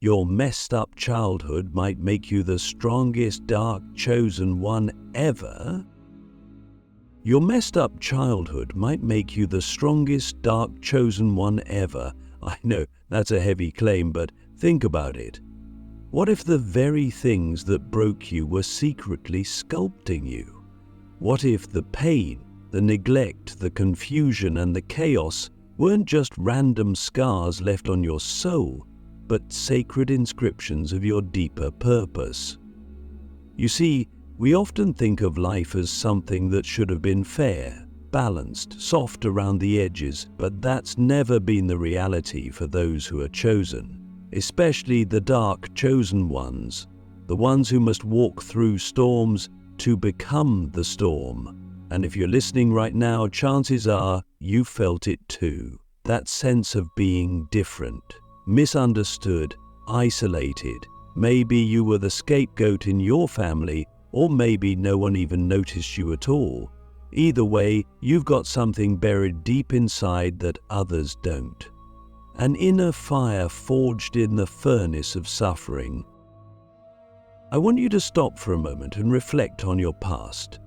Your messed up childhood might make you the strongest dark chosen one ever. Your messed up childhood might make you the strongest dark chosen one ever. I know that's a heavy claim, but think about it. What if the very things that broke you were secretly sculpting you? What if the pain, the neglect, the confusion, and the chaos weren't just random scars left on your soul, but sacred inscriptions of your deeper purpose? You see, we often think of life as something that should have been fair, balanced, soft around the edges, but that's never been the reality for those who are chosen, especially the dark chosen ones, the ones who must walk through storms to become the storm. And if you're listening right now, chances are you felt it too. That sense of being different, misunderstood, isolated. Maybe you were the scapegoat in your family, or maybe no one even noticed you at all. Either way, you've got something buried deep inside that others don't. An inner fire forged in the furnace of suffering. I want you to stop for a moment and reflect on your past.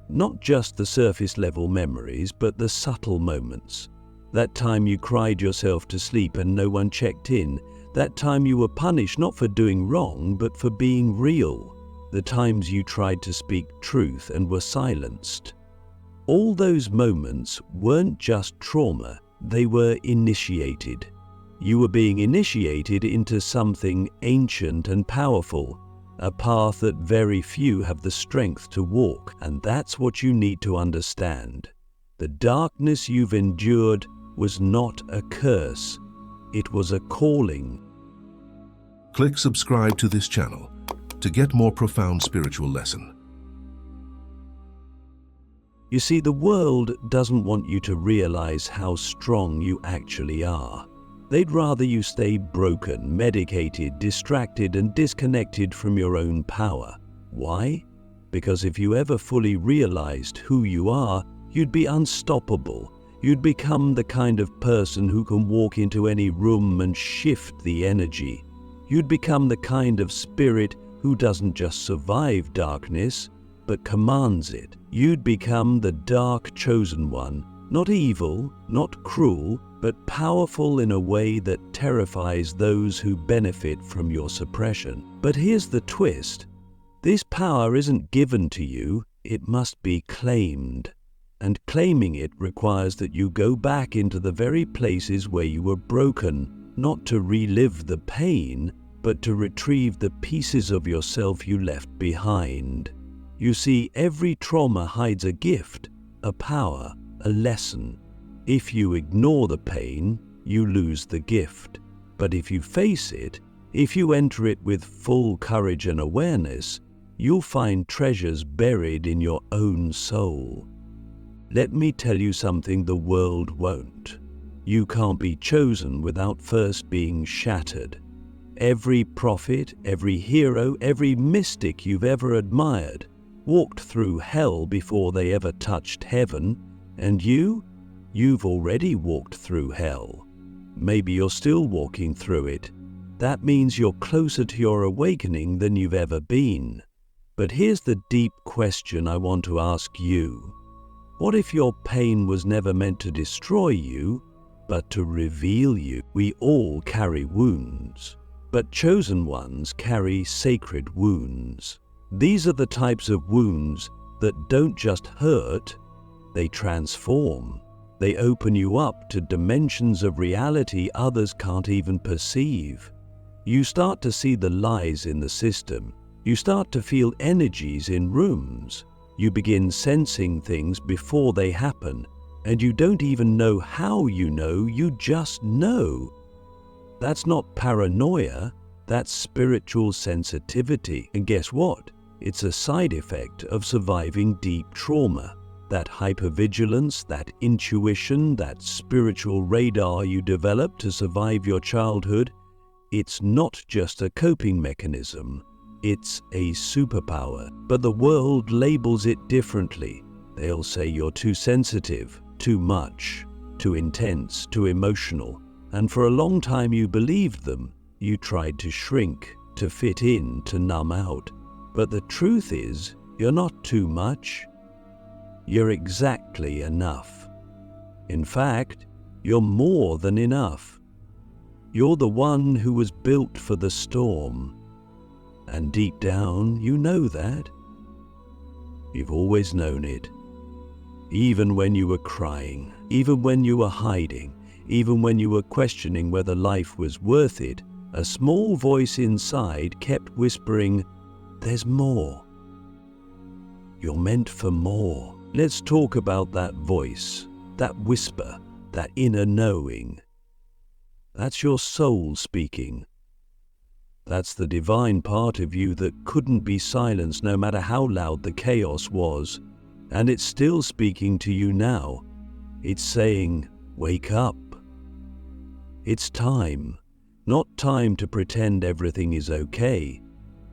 Not just the surface level memories, but the subtle moments. That time you cried yourself to sleep and no one checked in. That time you were punished not for doing wrong, but for being real. The times you tried to speak truth and were silenced. All those moments weren't just trauma, they were initiated. You were being initiated into something ancient and powerful, a path that very few have the strength to walk, and that's what you need to understand. The darkness you've endured was not a curse, it was a calling. Click subscribe to this channel to get more profound spiritual lesson. You see, the world doesn't want you to realize how strong you actually are. They'd rather you stay broken, medicated, distracted, and disconnected from your own power. Why? Because if you ever fully realized who you are, you'd be unstoppable. You'd become the kind of person who can walk into any room and shift the energy. You'd become the kind of spirit who doesn't just survive darkness, but commands it. You'd become the dark chosen one, not evil, not cruel, but powerful in a way that terrifies those who benefit from your suppression. But here's the twist. This power isn't given to you, it must be claimed. And claiming it requires that you go back into the very places where you were broken, not to relive the pain, but to retrieve the pieces of yourself you left behind. You see, every trauma hides a gift, a power, a lesson. If you ignore the pain, you lose the gift. But if you face it, if you enter it with full courage and awareness, you'll find treasures buried in your own soul. Let me tell you something the world won't. You can't be chosen without first being shattered. Every prophet, every hero, every mystic you've ever admired walked through hell before they ever touched heaven, and you've already walked through hell. Maybe you're still walking through it. That means you're closer to your awakening than you've ever been. But here's the deep question I want to ask you. What if your pain was never meant to destroy you, but to reveal you? We all carry wounds, but chosen ones carry sacred wounds. These are the types of wounds that don't just hurt, they transform. They open you up to dimensions of reality others can't even perceive. You start to see the lies in the system. You start to feel energies in rooms. You begin sensing things before they happen, and you don't even know how you just know. That's not paranoia, that's spiritual sensitivity. And guess what? It's a side effect of surviving deep trauma. That hypervigilance, that intuition, that spiritual radar you develop to survive your childhood, it's not just a coping mechanism, it's a superpower. But the world labels it differently. They'll say you're too sensitive, too much, too intense, too emotional. And for a long time you believed them. You tried to shrink, to fit in, to numb out. But the truth is, you're not too much. You're exactly enough. In fact, you're more than enough. You're the one who was built for the storm. And deep down, you know that. You've always known it. Even when you were crying, even when you were hiding, even when you were questioning whether life was worth it, a small voice inside kept whispering, "There's more. You're meant for more." Let's talk about that voice, that whisper, that inner knowing. That's your soul speaking. That's the divine part of you that couldn't be silenced no matter how loud the chaos was. And it's still speaking to you now. It's saying, wake up. It's time. Not time to pretend everything is okay.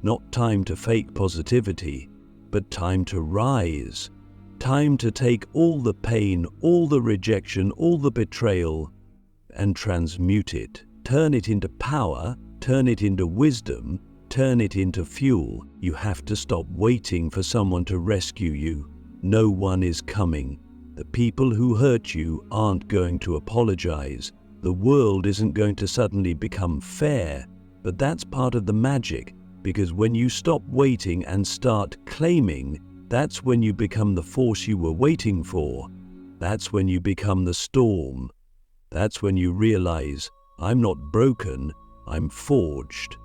Not time to fake positivity, but time to rise. Time to take all the pain, all the rejection, all the betrayal, and transmute it. Turn it into power, turn it into wisdom, turn it into fuel. You have to stop waiting for someone to rescue you. No one is coming. The people who hurt you aren't going to apologize. The world isn't going to suddenly become fair. But that's part of the magic, because when you stop waiting and start claiming, that's when you become the force you were waiting for. That's when you become the storm. That's when you realize, I'm not broken, I'm forged.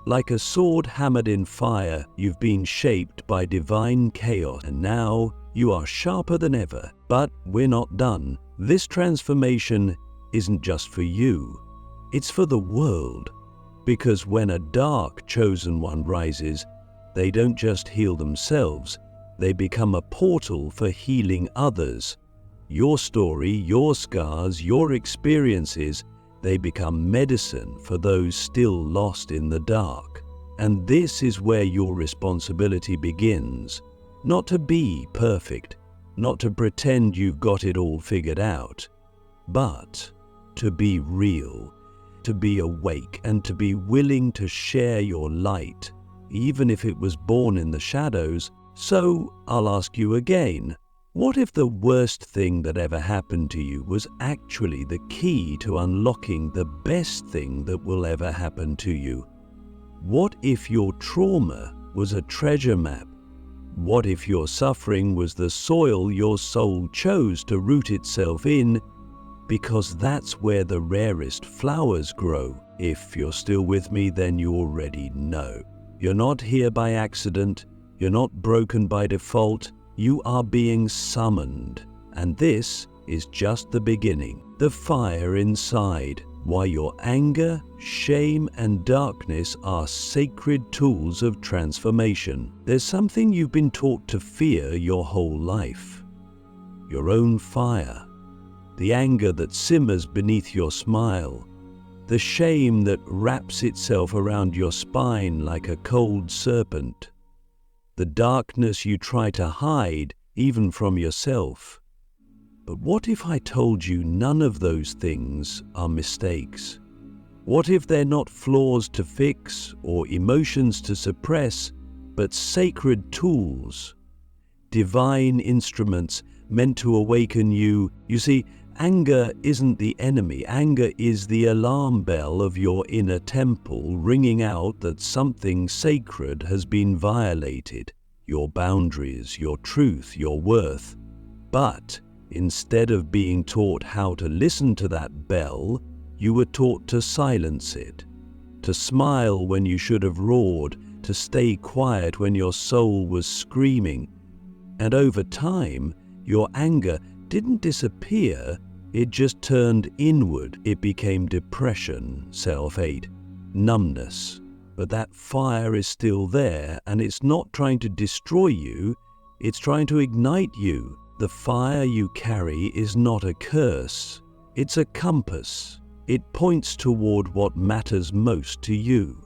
Like a sword hammered in fire, you've been shaped by divine chaos, and now you are sharper than ever. But we're not done. This transformation isn't just for you, it's for the world. Because when a dark chosen one rises, they don't just heal themselves, they become a portal for healing others. Your story, your scars, your experiences, they become medicine for those still lost in the dark. And this is where your responsibility begins. Not to be perfect, not to pretend you've got it all figured out, but to be real, to be awake, and to be willing to share your light, even if it was born in the shadows. So I'll ask you again, what if the worst thing that ever happened to you was actually the key to unlocking the best thing that will ever happen to you? What if your trauma was a treasure map? What if your suffering was the soil your soul chose to root itself in? Because that's where the rarest flowers grow. If you're still with me, then you already know. You're not here by accident. You're not broken by default. You are being summoned. And this is just the beginning. The fire inside. Why your anger, shame, and darkness are sacred tools of transformation. There's something you've been taught to fear your whole life. Your own fire. The anger that simmers beneath your smile. The shame that wraps itself around your spine like a cold serpent. The darkness you try to hide, even from yourself. But what if I told you none of those things are mistakes? What if they're not flaws to fix or emotions to suppress, but sacred tools, divine instruments meant to awaken you? You see, anger isn't the enemy. Anger is the alarm bell of your inner temple, ringing out that something sacred has been violated. Your boundaries, your truth, your worth. But instead of being taught how to listen to that bell, you were taught to silence it, to smile when you should have roared, to stay quiet when your soul was screaming. And over time, your anger didn't disappear, it just turned inward. It became depression, self-hate, numbness. But that fire is still there, and it's not trying to destroy you, it's trying to ignite you. The fire you carry is not a curse, it's a compass. It points toward what matters most to you.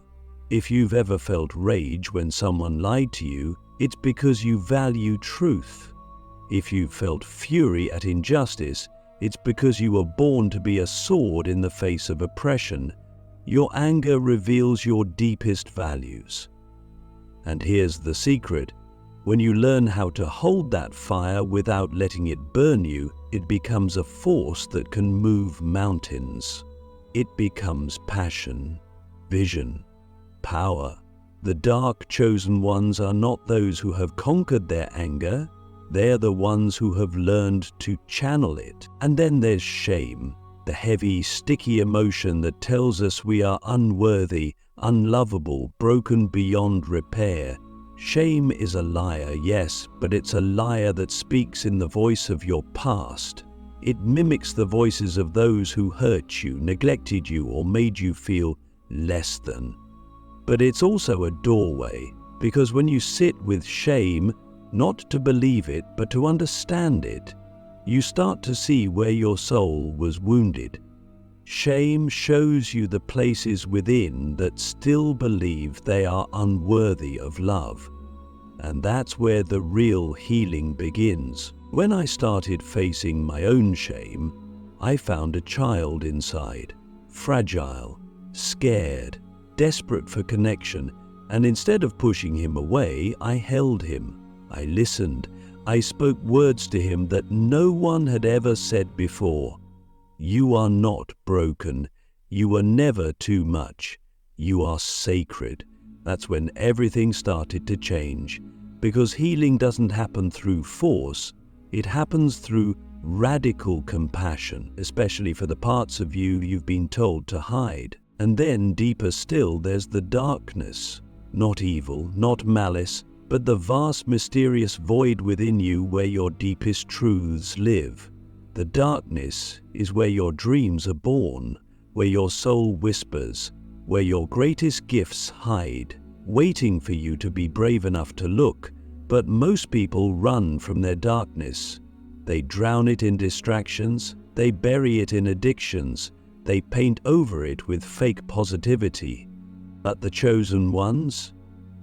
If you've ever felt rage when someone lied to you, it's because you value truth. If you've felt fury at injustice, it's because you were born to be a sword in the face of oppression. Your anger reveals your deepest values. And here's the secret. When you learn how to hold that fire without letting it burn you, it becomes a force that can move mountains. It becomes passion, vision, power. The dark chosen ones are not those who have conquered their anger. They're the ones who have learned to channel it. And then there's shame, the heavy, sticky emotion that tells us we are unworthy, unlovable, broken beyond repair. Shame is a liar, yes, but it's a liar that speaks in the voice of your past. It mimics the voices of those who hurt you, neglected you, or made you feel less than. But it's also a doorway, because when you sit with shame, not to believe it, but to understand it, you start to see where your soul was wounded. Shame shows you the places within that still believe they are unworthy of love. And that's where the real healing begins. When I started facing my own shame, I found a child inside, fragile, scared, desperate for connection, and instead of pushing him away, I held him. I listened. I spoke words to him that no one had ever said before. You are not broken. You were never too much. You are sacred. That's when everything started to change. Because healing doesn't happen through force. It happens through radical compassion, especially for the parts of you you've been told to hide. And then, deeper still, there's the darkness. Not evil, not malice, but the vast mysterious void within you where your deepest truths live. The darkness is where your dreams are born, where your soul whispers, where your greatest gifts hide, waiting for you to be brave enough to look. But most people run from their darkness. They drown it in distractions, they bury it in addictions, they paint over it with fake positivity. But the chosen ones,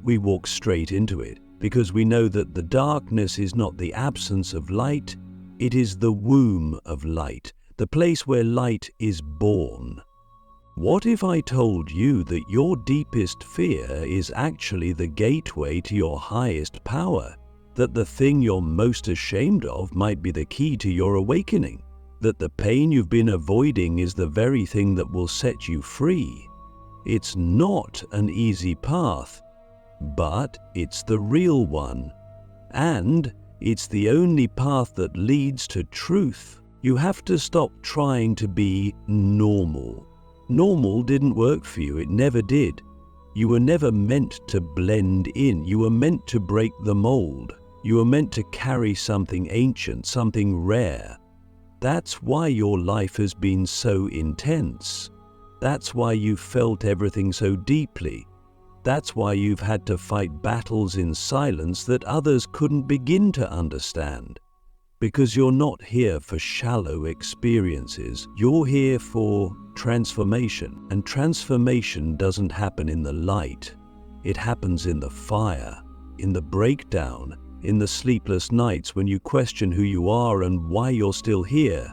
we walk straight into it, because we know that the darkness is not the absence of light, it is the womb of light, the place where light is born. What if I told you that your deepest fear is actually the gateway to your highest power? That the thing you're most ashamed of might be the key to your awakening? That the pain you've been avoiding is the very thing that will set you free? It's not an easy path, but it's the real one. And it's the only path that leads to truth. You have to stop trying to be normal. Normal didn't work for you, it never did. You were never meant to blend in, you were meant to break the mold. You were meant to carry something ancient, something rare. That's why your life has been so intense. That's why you've felt everything so deeply. That's why you've had to fight battles in silence that others couldn't begin to understand. Because you're not here for shallow experiences. You're here for transformation. And transformation doesn't happen in the light. It happens in the fire, in the breakdown, in the sleepless nights when you question who you are and why you're still here.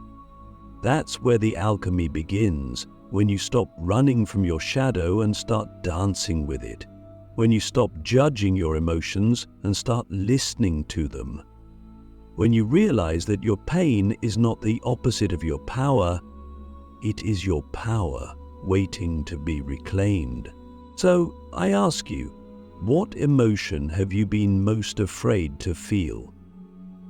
That's where the alchemy begins, when you stop running from your shadow and start dancing with it. When you stop judging your emotions and start listening to them. When you realize that your pain is not the opposite of your power, it is your power waiting to be reclaimed. So I ask you, what emotion have you been most afraid to feel?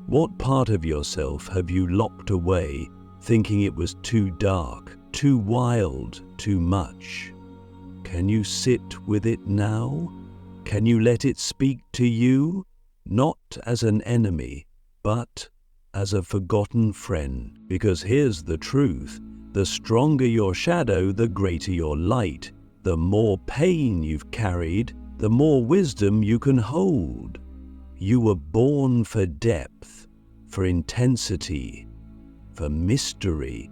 What part of yourself have you locked away, thinking it was too dark, too wild, too much? Can you sit with it now? Can you let it speak to you? Not as an enemy, but as a forgotten friend. Because here's the truth. The stronger your shadow, the greater your light. The more pain you've carried, the more wisdom you can hold. You were born for depth, for intensity, for mystery.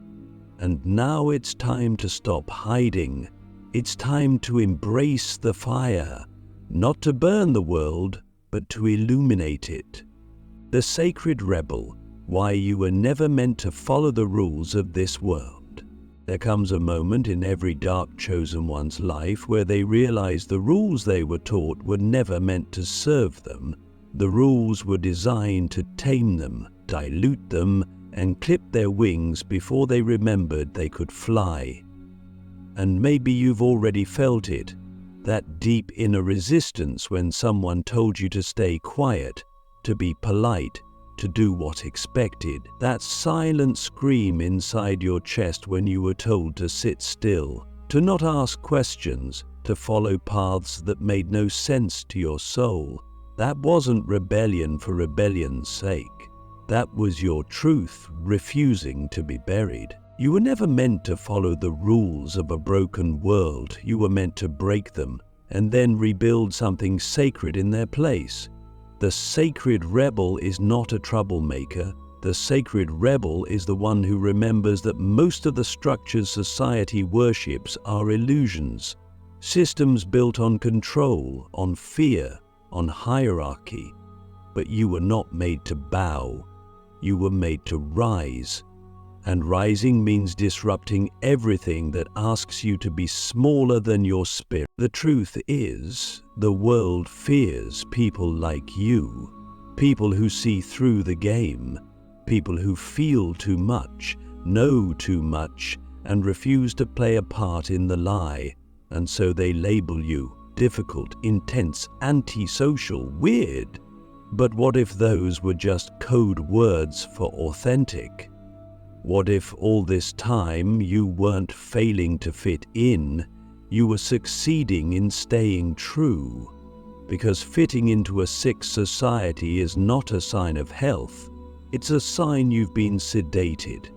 And now it's time to stop hiding. It's time to embrace the fire, not to burn the world, but to illuminate it. The sacred rebel, why you were never meant to follow the rules of this world. There comes a moment in every dark chosen one's life where they realize the rules they were taught were never meant to serve them. The rules were designed to tame them, dilute them, and clip their wings before they remembered they could fly. And maybe you've already felt it, that deep inner resistance when someone told you to stay quiet, to be polite, to do what's expected. That silent scream inside your chest when you were told to sit still, to not ask questions, to follow paths that made no sense to your soul. That wasn't rebellion for rebellion's sake. That was your truth refusing to be buried. You were never meant to follow the rules of a broken world. You were meant to break them and then rebuild something sacred in their place. The sacred rebel is not a troublemaker. The sacred rebel is the one who remembers that most of the structures society worships are illusions, systems built on control, on fear, on hierarchy. But you were not made to bow. You were made to rise. And rising means disrupting everything that asks you to be smaller than your spirit. The truth is, the world fears people like you, people who see through the game, people who feel too much, know too much, and refuse to play a part in the lie. And so they label you difficult, intense, antisocial, weird. But what if those were just code words for authentic? What if all this time you weren't failing to fit in, you were succeeding in staying true? Because fitting into a sick society is not a sign of health, it's a sign you've been sedated,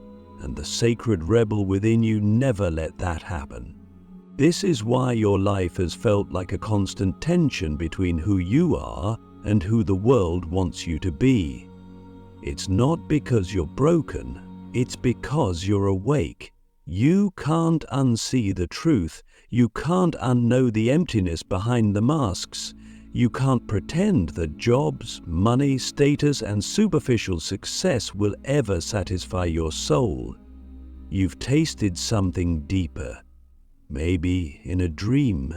and the sacred rebel within you never let that happen. This is why your life has felt like a constant tension between who you are and who the world wants you to be. It's not because you're broken. It's because you're awake. You can't unsee the truth. You can't unknow the emptiness behind the masks. You can't pretend that jobs, money, status, and superficial success will ever satisfy your soul. You've tasted something deeper. Maybe in a dream.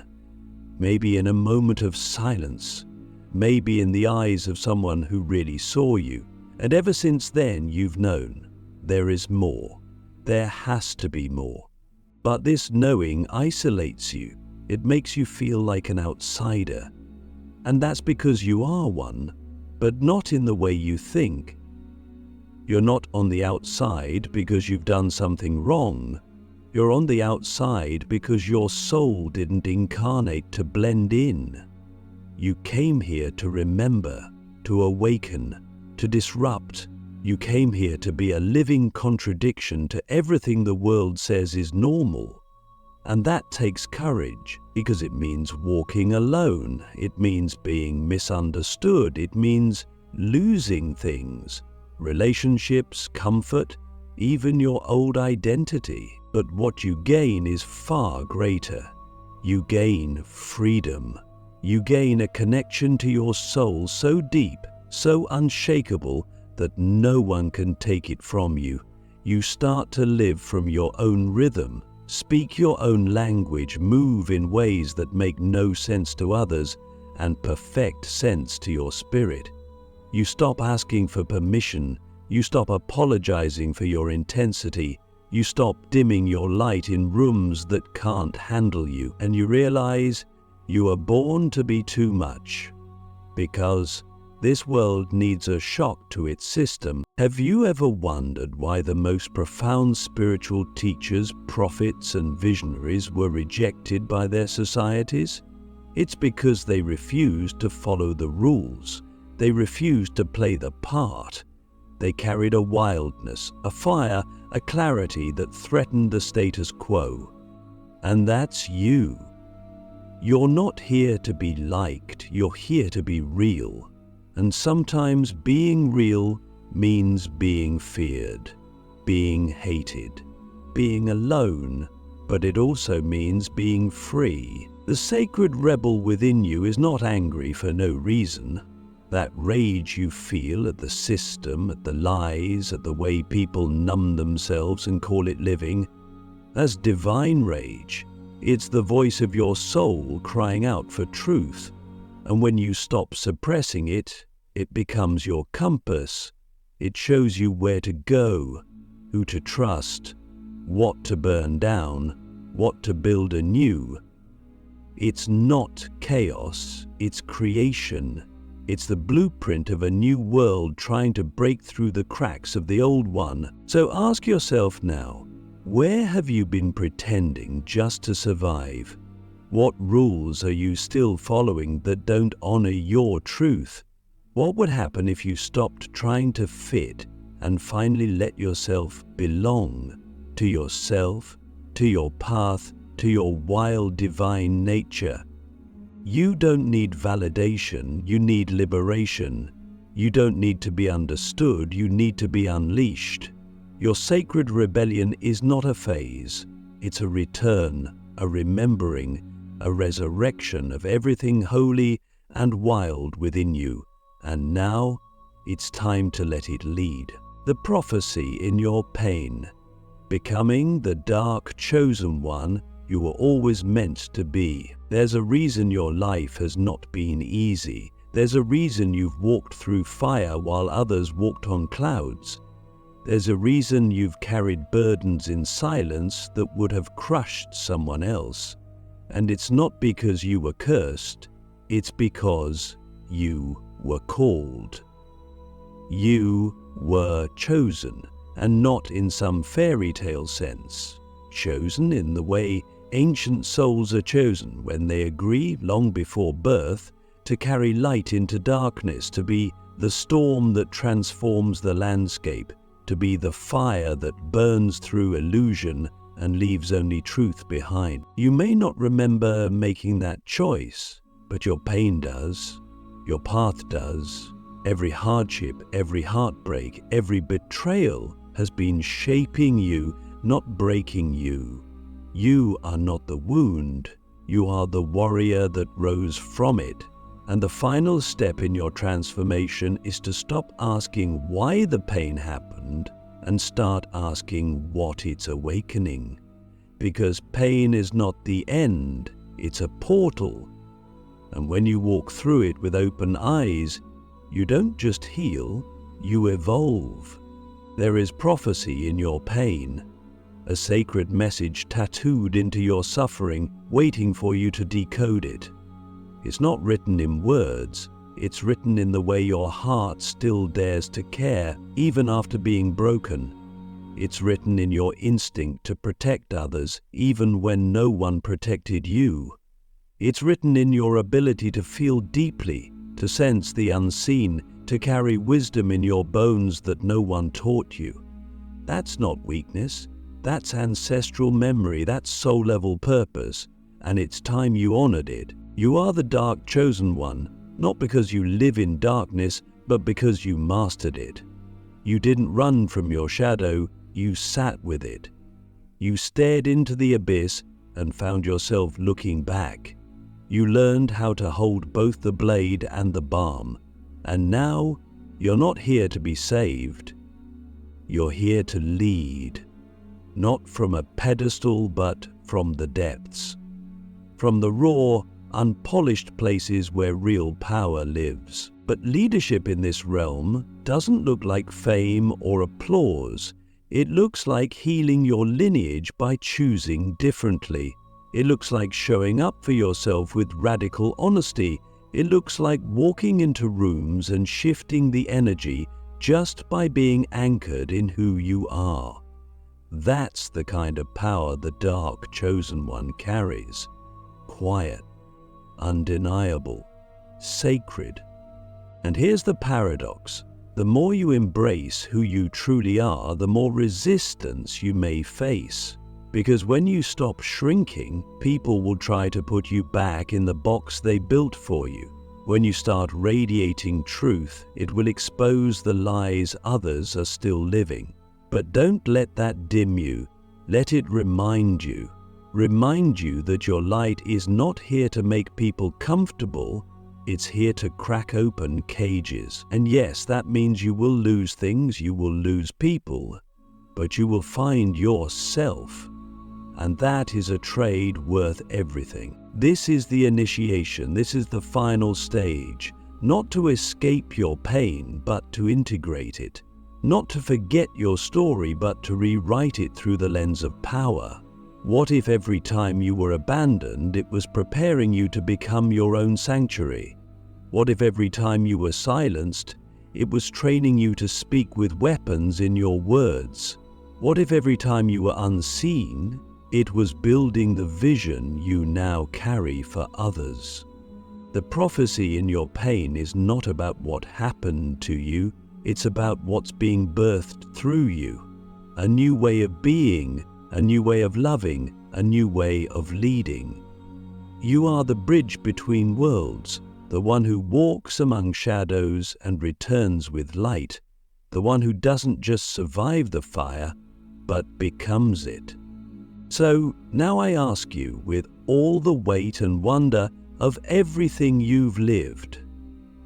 Maybe in a moment of silence. Maybe in the eyes of someone who really saw you. And ever since then, you've known. There is more. There has to be more. But this knowing isolates you. It makes you feel like an outsider. And that's because you are one, but not in the way you think. You're not on the outside because you've done something wrong. You're on the outside because your soul didn't incarnate to blend in. You came here to remember, to awaken, to disrupt. You came here to be a living contradiction to everything the world says is normal. And that takes courage, because it means walking alone. It means being misunderstood. It means losing things, relationships, comfort, even your old identity. But what you gain is far greater. You gain freedom. You gain a connection to your soul so deep, so unshakable, that no one can take it from you. You start to live from your own rhythm, speak your own language, move in ways that make no sense to others and perfect sense to your spirit. You stop asking for permission. You stop apologizing for your intensity. You stop dimming your light in rooms that can't handle you, and you realize you are born to be too much. Because this world needs a shock to its system. Have you ever wondered why the most profound spiritual teachers, prophets, and visionaries were rejected by their societies? It's because they refused to follow the rules. They refused to play the part. They carried a wildness, a fire, a clarity that threatened the status quo. And that's you. You're not here to be liked. You're here to be real. And sometimes being real means being feared, being hated, being alone, but it also means being free. The sacred rebel within you is not angry for no reason. That rage you feel at the system, at the lies, at the way people numb themselves and call it living, That's divine rage. It's the voice of your soul crying out for truth. And when you stop suppressing it, it becomes your compass. It shows you where to go, who to trust, what to burn down, what to build anew. It's not chaos, it's creation. It's the blueprint of a new world trying to break through the cracks of the old one. So ask yourself now, where have you been pretending just to survive? What rules are you still following that don't honor your truth? What would happen if you stopped trying to fit and finally let yourself belong to yourself, to your path, to your wild divine nature? You don't need validation, you need liberation. You don't need to be understood, you need to be unleashed. Your sacred rebellion is not a phase, it's a return, a remembering, a resurrection of everything holy and wild within you. And now, it's time to let it lead. The prophecy in your pain, becoming the dark chosen one you were always meant to be. There's a reason your life has not been easy. There's a reason you've walked through fire while others walked on clouds. There's a reason you've carried burdens in silence that would have crushed someone else. And it's not because you were cursed, it's because you were called. You were chosen, and not in some fairy tale sense. Chosen in the way ancient souls are chosen when they agree, long before birth, to carry light into darkness, to be the storm that transforms the landscape, to be the fire that burns through illusion and leaves only truth behind. You may not remember making that choice, but your pain does, your path does. Every hardship, every heartbreak, every betrayal has been shaping you, not breaking you. You are not the wound, you are the warrior that rose from it. And the final step in your transformation is to stop asking why the pain happened and start asking what it's awakening. Because pain is not the end, it's a portal. And when you walk through it with open eyes, you don't just heal, you evolve. There is prophecy in your pain, a sacred message tattooed into your suffering, waiting for you to decode it. It's not written in words, it's written in the way your heart still dares to care, even after being broken. It's written in your instinct to protect others, even when no one protected you. It's written in your ability to feel deeply, to sense the unseen, to carry wisdom in your bones that no one taught you. That's not weakness. That's ancestral memory, that's soul-level purpose, and it's time you honored it. You are the dark chosen one, not because you live in darkness, but because you mastered it. You didn't run from your shadow, you sat with it. You stared into the abyss and found yourself looking back. You learned how to hold both the blade and the balm. And now, you're not here to be saved. You're here to lead. Not from a pedestal, but from the depths. From the raw, unpolished places where real power lives. But leadership in this realm doesn't look like fame or applause. It looks like healing your lineage by choosing differently. It looks like showing up for yourself with radical honesty. It looks like walking into rooms and shifting the energy just by being anchored in who you are. That's the kind of power the dark chosen one carries. Quiet, undeniable, sacred. And here's the paradox. The more you embrace who you truly are, the more resistance you may face. Because when you stop shrinking, people will try to put you back in the box they built for you. When you start radiating truth, it will expose the lies others are still living. But don't let that dim you. Let it remind you. Remind you that your light is not here to make people comfortable. It's here to crack open cages. And yes, that means you will lose things, you will lose people, but you will find yourself. and that is a trade worth everything. This is the initiation, this is the final stage, not to escape your pain, but to integrate it. Not to forget your story, but to rewrite it through the lens of power. What if every time you were abandoned, it was preparing you to become your own sanctuary? What if every time you were silenced, it was training you to speak with weapons in your words? What if every time you were unseen, it was building the vision you now carry for others? The prophecy in your pain is not about what happened to you, it's about what's being birthed through you. A new way of being, a new way of loving, a new way of leading. You are the bridge between worlds, the one who walks among shadows and returns with light, the one who doesn't just survive the fire, but becomes it. So now I ask you, with all the weight and wonder of everything you've lived,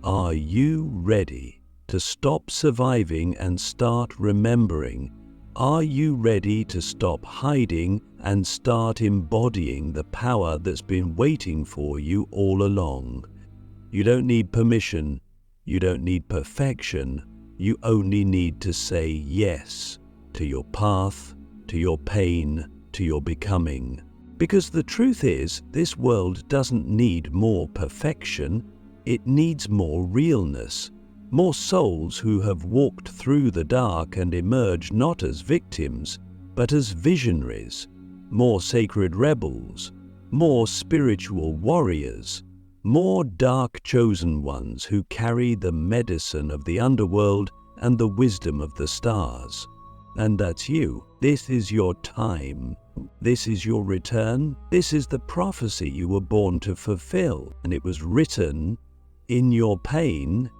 are you ready to stop surviving and start remembering? Are you ready to stop hiding and start embodying the power that's been waiting for you all along? You don't need permission, you don't need perfection, you only need to say yes to your path, to your pain, to your becoming. Because the truth is, this world doesn't need more perfection, it needs more realness. More souls who have walked through the dark and emerged not as victims, but as visionaries. More sacred rebels, more spiritual warriors, more dark chosen ones who carry the medicine of the underworld and the wisdom of the stars. And that's you. This is your time. This is your return. This is the prophecy you were born to fulfill, and it was written in your pain